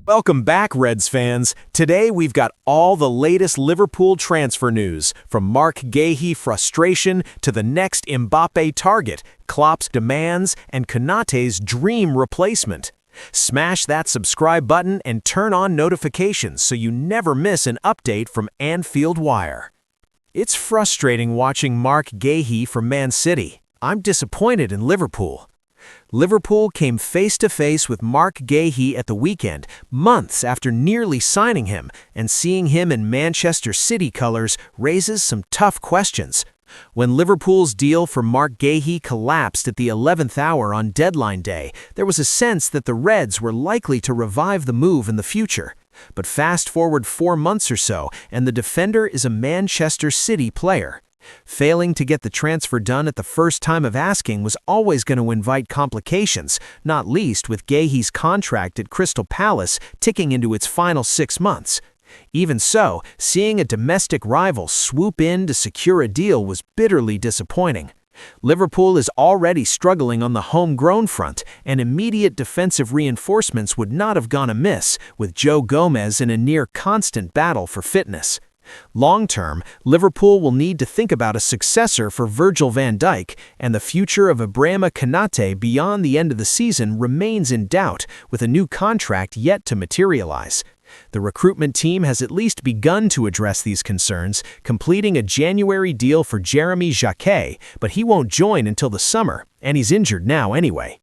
Welcome back, Reds fans. Today we've got all the latest Liverpool transfer news, from Marc Guehi frustration to the next Mbappe target, Klopp's demands, and Konaté's dream replacement. Smash that subscribe button and turn on notifications so you never miss an update from Anfield Wire. It's frustrating watching Marc Guehi from Man City. I'm disappointed in Liverpool. Liverpool came face-to-face with Marc Guehi at the weekend, months after nearly signing him, and seeing him in Manchester City colors raises some tough questions. When Liverpool's deal for Marc Guehi collapsed at the 11th hour on deadline day, there was a sense that the Reds were likely to revive the move in the future. But fast forward 4 months or so, and the defender is a Manchester City player. Failing to get the transfer done at the first time of asking was always going to invite complications, not least with Guehi's contract at Crystal Palace ticking into its final 6 months. Even so, seeing a domestic rival swoop in to secure a deal was bitterly disappointing. Liverpool is already struggling on the homegrown front, and immediate defensive reinforcements would not have gone amiss, with Joe Gomez in a near-constant battle for fitness. Long-term, Liverpool will need to think about a successor for Virgil van Dijk, and the future of Ibrahima Konaté beyond the end of the season remains in doubt, with a new contract yet to materialize. The recruitment team has at least begun to address these concerns, completing a January deal for Jeremy Jacquet, but he won't join until the summer, and he's injured now anyway.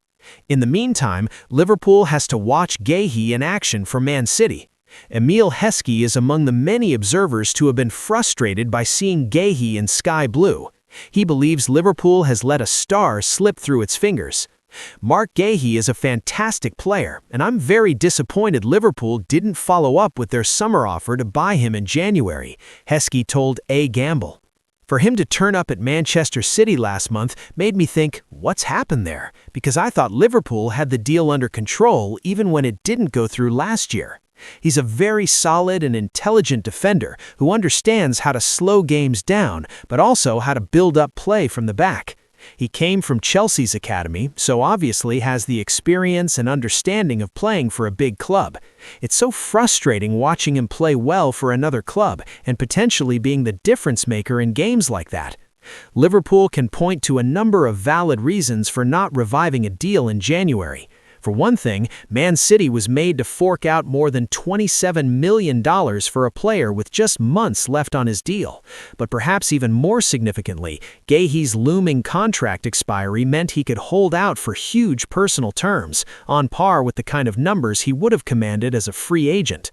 In the meantime, Liverpool has to watch Guehi in action for Man City. Emile Heskey is among the many observers to have been frustrated by seeing Guehi in sky blue. He believes Liverpool has let a star slip through its fingers. Marc Guehi is a fantastic player, and I'm very disappointed Liverpool didn't follow up with their summer offer to buy him in January, Heskey told A Gamble. For him to turn up at Manchester City last month made me think, what's happened there? Because I thought Liverpool had the deal under control even when it didn't go through last year. He's a very solid and intelligent defender who understands how to slow games down, but also how to build up play from the back. He came from Chelsea's academy, so obviously has the experience and understanding of playing for a big club. It's so frustrating watching him play well for another club and potentially being the difference maker in games like that. Liverpool can point to a number of valid reasons for not reviving a deal in January. For one thing, Man City was made to fork out more than $27 million for a player with just months left on his deal. But perhaps even more significantly, Guehi's looming contract expiry meant he could hold out for huge personal terms, on par with the kind of numbers he would have commanded as a free agent.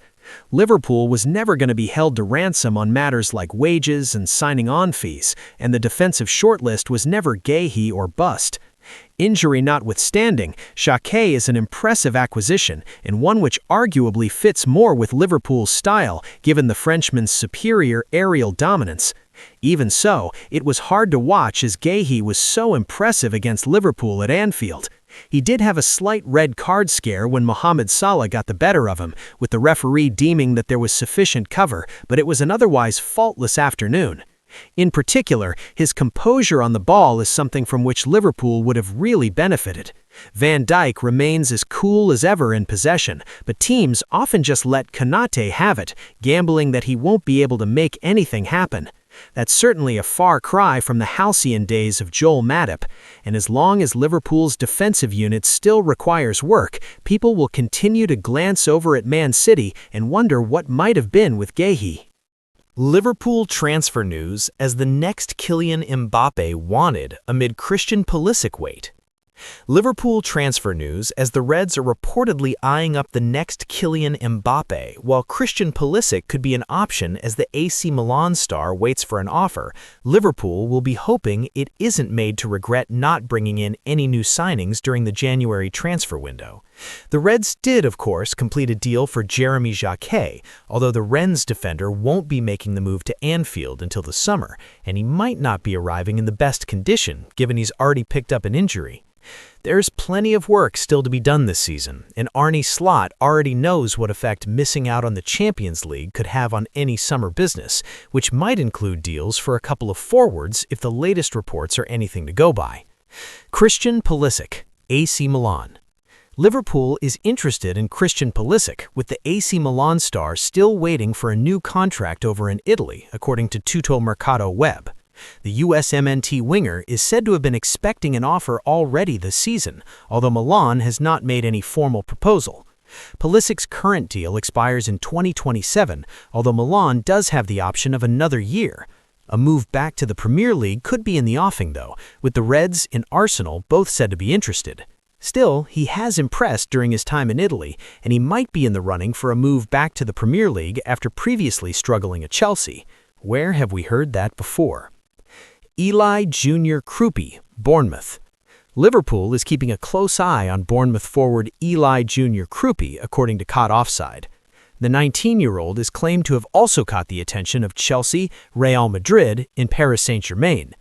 Liverpool was never going to be held to ransom on matters like wages and signing-on fees, and the defensive shortlist was never Guehi or bust. Injury notwithstanding, Jacquet is an impressive acquisition, and one which arguably fits more with Liverpool's style, given the Frenchman's superior aerial dominance. Even so, it was hard to watch as Guehi was so impressive against Liverpool at Anfield. He did have a slight red card scare when Mohamed Salah got the better of him, with the referee deeming that there was sufficient cover, but it was an otherwise faultless afternoon. In particular, his composure on the ball is something from which Liverpool would have really benefited. Van Dijk remains as cool as ever in possession, but teams often just let Konaté have it, gambling that he won't be able to make anything happen. That's certainly a far cry from the halcyon days of Joel Matip, and as long as Liverpool's defensive unit still requires work, people will continue to glance over at Man City and wonder what might have been with Guehi. Liverpool transfer news as the next Kylian Mbappé wanted amid Christian Pulisic wait. Liverpool transfer news as the Reds are reportedly eyeing up the next Kylian Mbappé, while Christian Pulisic could be an option as the AC Milan star waits for an offer. Liverpool will be hoping it isn't made to regret not bringing in any new signings during the January transfer window. The Reds did, of course, complete a deal for Jeremy Jacquet, although the Rennes defender won't be making the move to Anfield until the summer, and he might not be arriving in the best condition, given he's already picked up an injury. There's plenty of work still to be done this season, and Arne Slot already knows what effect missing out on the Champions League could have on any summer business, which might include deals for a couple of forwards if the latest reports are anything to go by. Christian Pulisic, AC Milan. Liverpool is interested in Christian Pulisic, with the AC Milan star still waiting for a new contract over in Italy, according to Tutto Mercato Web. The USMNT winger is said to have been expecting an offer already this season, although Milan has not made any formal proposal. Pulisic's current deal expires in 2027, although Milan does have the option of another year. A move back to the Premier League could be in the offing, though, with the Reds and Arsenal both said to be interested. Still, he has impressed during his time in Italy, and he might be in the running for a move back to the Premier League after previously struggling at Chelsea. Where have we heard that before? Eli Jr. Krupi, Bournemouth. Liverpool is keeping a close eye on Bournemouth forward Eli Jr. Krupi, according to Caught Offside. The 19-year-old is claimed to have also caught the attention of Chelsea, Real Madrid, and Paris Saint-Germain.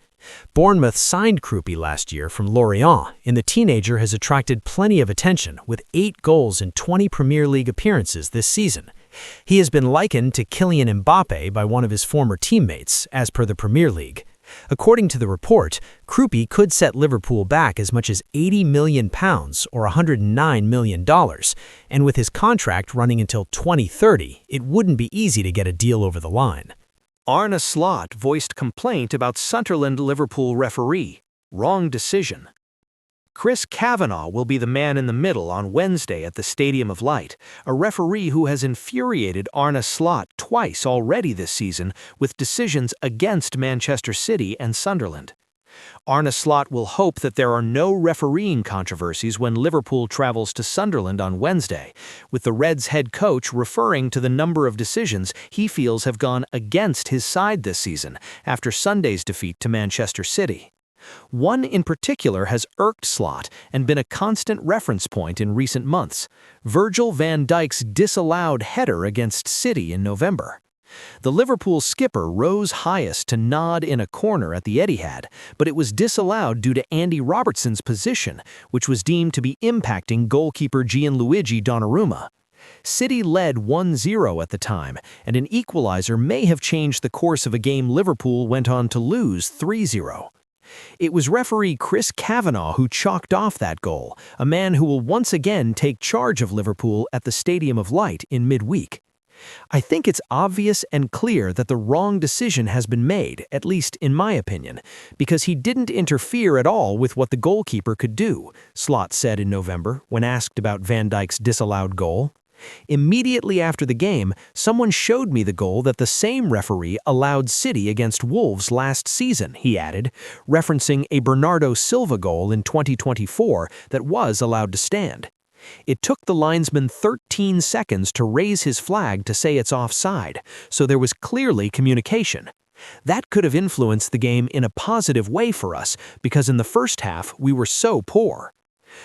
Bournemouth signed Krupi last year from Lorient, and the teenager has attracted plenty of attention, with 8 goals in 20 Premier League appearances this season. He has been likened to Kylian Mbappé by one of his former teammates, as per the Premier League. According to the report, Krupi could set Liverpool back as much as £80 million or $109 million, and with his contract running until 2030, it wouldn't be easy to get a deal over the line. Arne Slot voiced complaint about Sunderland-Liverpool referee. Wrong decision. Chris Kavanagh will be the man in the middle on Wednesday at the Stadium of Light, a referee who has infuriated Arne Slot twice already this season with decisions against Manchester City and Sunderland. Arne Slot will hope that there are no refereeing controversies when Liverpool travels to Sunderland on Wednesday, with the Reds head coach referring to the number of decisions he feels have gone against his side this season after Sunday's defeat to Manchester City. One in particular has irked Slot and been a constant reference point in recent months: Virgil van Dijk's disallowed header against City in November. The Liverpool skipper rose highest to nod in a corner at the Etihad, but it was disallowed due to Andy Robertson's position, which was deemed to be impacting goalkeeper Gianluigi Donnarumma. City led 1-0 at the time, and an equalizer may have changed the course of a game Liverpool went on to lose 3-0. It was referee Chris Kavanagh who chalked off that goal, a man who will once again take charge of Liverpool at the Stadium of Light in midweek. I think it's obvious and clear that the wrong decision has been made, at least in my opinion, because he didn't interfere at all with what the goalkeeper could do, Slot said in November when asked about Van Dijk's disallowed goal. Immediately after the game, someone showed me the goal that the same referee allowed City against Wolves last season, he added, referencing a Bernardo Silva goal in 2024 that was allowed to stand. It took the linesman 13 seconds to raise his flag to say it's offside, so there was clearly communication. That could have influenced the game in a positive way for us because in the first half we were so poor.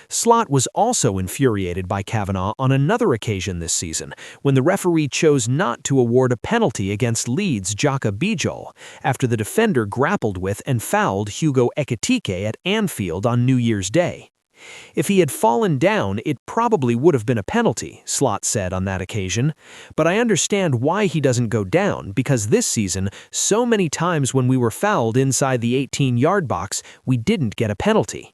Slot was also infuriated by Kavanagh on another occasion this season, when the referee chose not to award a penalty against Leeds' Xhaka Bijol after the defender grappled with and fouled Hugo Ekitike at Anfield on New Year's Day. If he had fallen down, it probably would have been a penalty, Slot said on that occasion. But I understand why he doesn't go down, because this season, so many times when we were fouled inside the 18-yard box, we didn't get a penalty.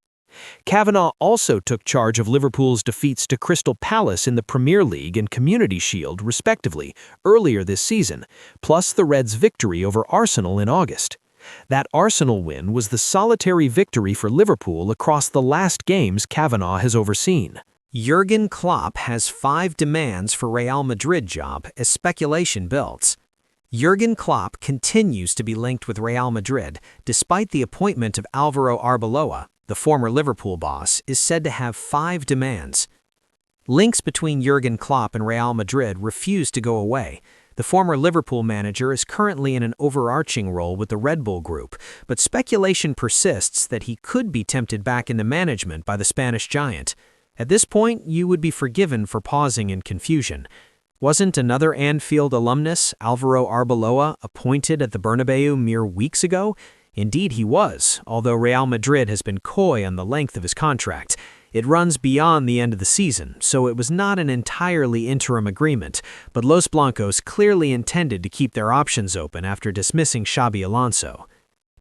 Kavanagh also took charge of Liverpool's defeats to Crystal Palace in the Premier League and Community Shield, respectively, earlier this season, plus the Reds' victory over Arsenal in August. That Arsenal win was the solitary victory for Liverpool across the last games Kavanagh has overseen. Jurgen Klopp has 5 demands for Real Madrid job as speculation builds. Jurgen Klopp continues to be linked with Real Madrid, despite the appointment of Álvaro Arbeloa, the former Liverpool boss, is said to have 5 demands. Links between Jurgen Klopp and Real Madrid refuse to go away. The former Liverpool manager is currently in an overarching role with the Red Bull Group, but speculation persists that he could be tempted back into management by the Spanish giant. At this point, you would be forgiven for pausing in confusion. Wasn't another Anfield alumnus, Álvaro Arbeloa, appointed at the Bernabeu mere weeks ago? Indeed he was, although Real Madrid has been coy on the length of his contract. It runs beyond the end of the season, so it was not an entirely interim agreement, but Los Blancos clearly intended to keep their options open after dismissing Xabi Alonso.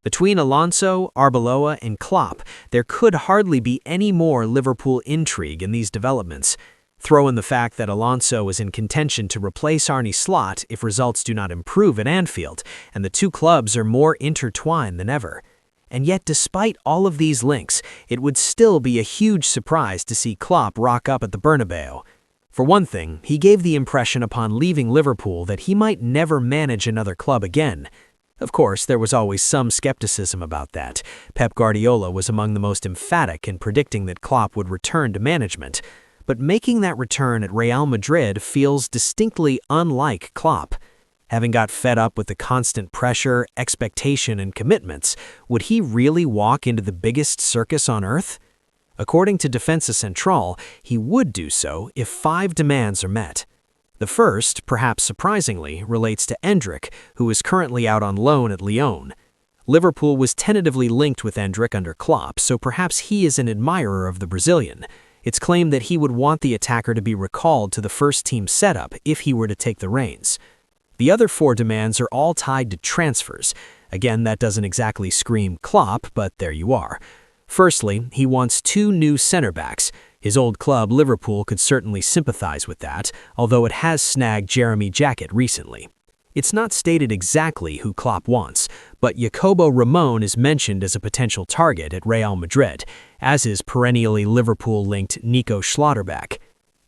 Between Alonso, Arbeloa, and Klopp, there could hardly be any more Liverpool intrigue in these developments. Throw in the fact that Alonso is in contention to replace Arne Slot if results do not improve at Anfield, and the two clubs are more intertwined than ever. And yet, despite all of these links, it would still be a huge surprise to see Klopp rock up at the Bernabeu. For one thing, he gave the impression upon leaving Liverpool that he might never manage another club again. Of course, there was always some skepticism about that. Pep Guardiola was among the most emphatic in predicting that Klopp would return to management. But making that return at Real Madrid feels distinctly unlike Klopp. Having got fed up with the constant pressure, expectation, and commitments, would he really walk into the biggest circus on earth? According to Defensa Central, he would do so if 5 demands are met. The first, perhaps surprisingly, relates to Endrick, who is currently out on loan at Lyon. Liverpool was tentatively linked with Endrick under Klopp, so perhaps he is an admirer of the Brazilian. It's claimed that he would want the attacker to be recalled to the first-team setup if he were to take the reins. The other 4 demands are all tied to transfers. Again, that doesn't exactly scream Klopp, but there you are. Firstly, he wants 2 new center-backs. His old club, Liverpool, could certainly sympathize with that, although it has snagged Jeremy Jackett recently. It's not stated exactly who Klopp wants, but Jacobo Ramon is mentioned as a potential target at Real Madrid, as is perennially Liverpool-linked Nico Schlotterbeck.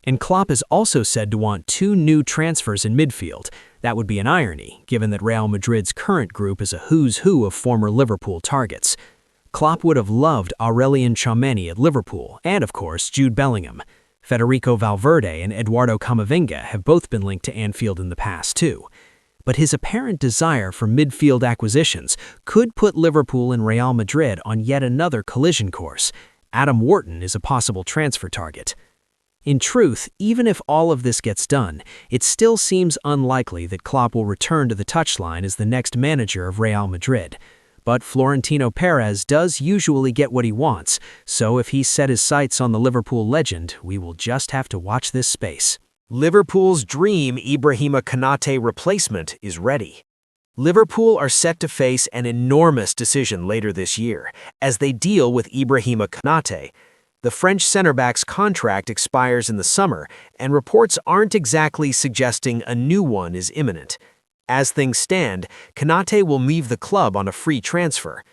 And Klopp is also said to want 2 new transfers in midfield. That would be an irony, given that Real Madrid's current group is a who's who of former Liverpool targets. Klopp would have loved Aurelien Tchouameni at Liverpool, and of course Jude Bellingham. Federico Valverde and Eduardo Camavinga have both been linked to Anfield in the past too. But his apparent desire for midfield acquisitions could put Liverpool and Real Madrid on yet another collision course. Adam Wharton is a possible transfer target. In truth, even if all of this gets done, it still seems unlikely that Klopp will return to the touchline as the next manager of Real Madrid. But Florentino Perez does usually get what he wants, so if he set his sights on the Liverpool legend, we will just have to watch this space. Liverpool's dream Ibrahima Konaté replacement is ready. Liverpool are set to face an enormous decision later this year as they deal with Ibrahima Konaté. The French center-back's contract expires in the summer, and reports aren't exactly suggesting a new one is imminent. As things stand, Konaté will leave the club on a free transfer.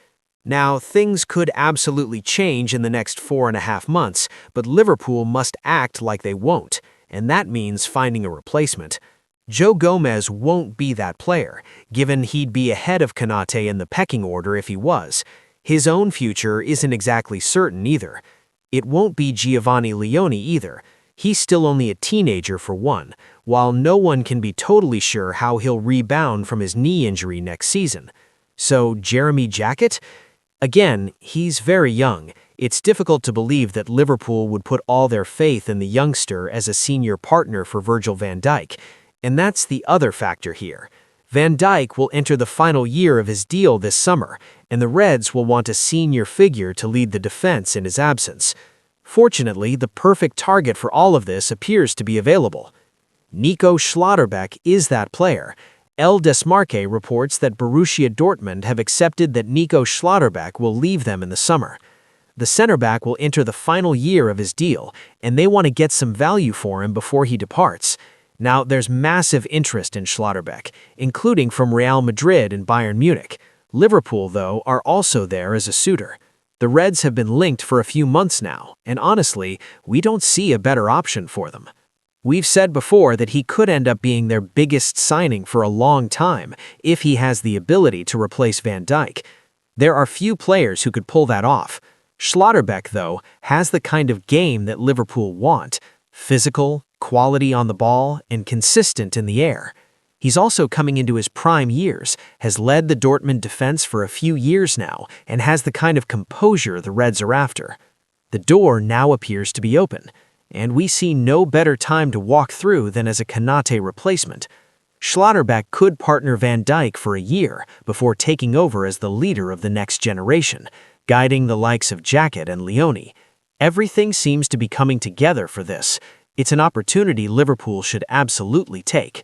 Now, things could absolutely change in the next 4.5 months, but Liverpool must act like they won't, and that means finding a replacement. Joe Gomez won't be that player, given he'd be ahead of Konaté in the pecking order if he was. His own future isn't exactly certain either. It won't be Giovanni Leone either. He's still only a teenager for one, while no one can be totally sure how he'll rebound from his knee injury next season. So, Jeremy Jackett? Again, he's very young. It's difficult to believe that Liverpool would put all their faith in the youngster as a senior partner for Virgil van Dijk. And that's the other factor here. Van Dijk will enter the final year of his deal this summer, and the Reds will want a senior figure to lead the defense in his absence. Fortunately, the perfect target for all of this appears to be available. Nico Schlotterbeck is that player. El Desmarque reports that Borussia Dortmund have accepted that Nico Schlotterbeck will leave them in the summer. The center-back will enter the final year of his deal, and they want to get some value for him before he departs. Now, there's massive interest in Schlotterbeck, including from Real Madrid and Bayern Munich. Liverpool, though, are also there as a suitor. The Reds have been linked for a few months now, and honestly, we don't see a better option for them. We've said before that he could end up being their biggest signing for a long time if he has the ability to replace Van Dijk. There are few players who could pull that off. Schlotterbeck, though, has the kind of game that Liverpool want: physical, quality on the ball, and consistent in the air. He's also coming into his prime years, has led the Dortmund defense for a few years now, and has the kind of composure the Reds are after. The door now appears to be open, and we see no better time to walk through than as a Konaté replacement. Schlotterbeck could partner Van Dijk for a year before taking over as the leader of the next generation, guiding the likes of Jackett and Leone. Everything seems to be coming together for this. It's an opportunity Liverpool should absolutely take.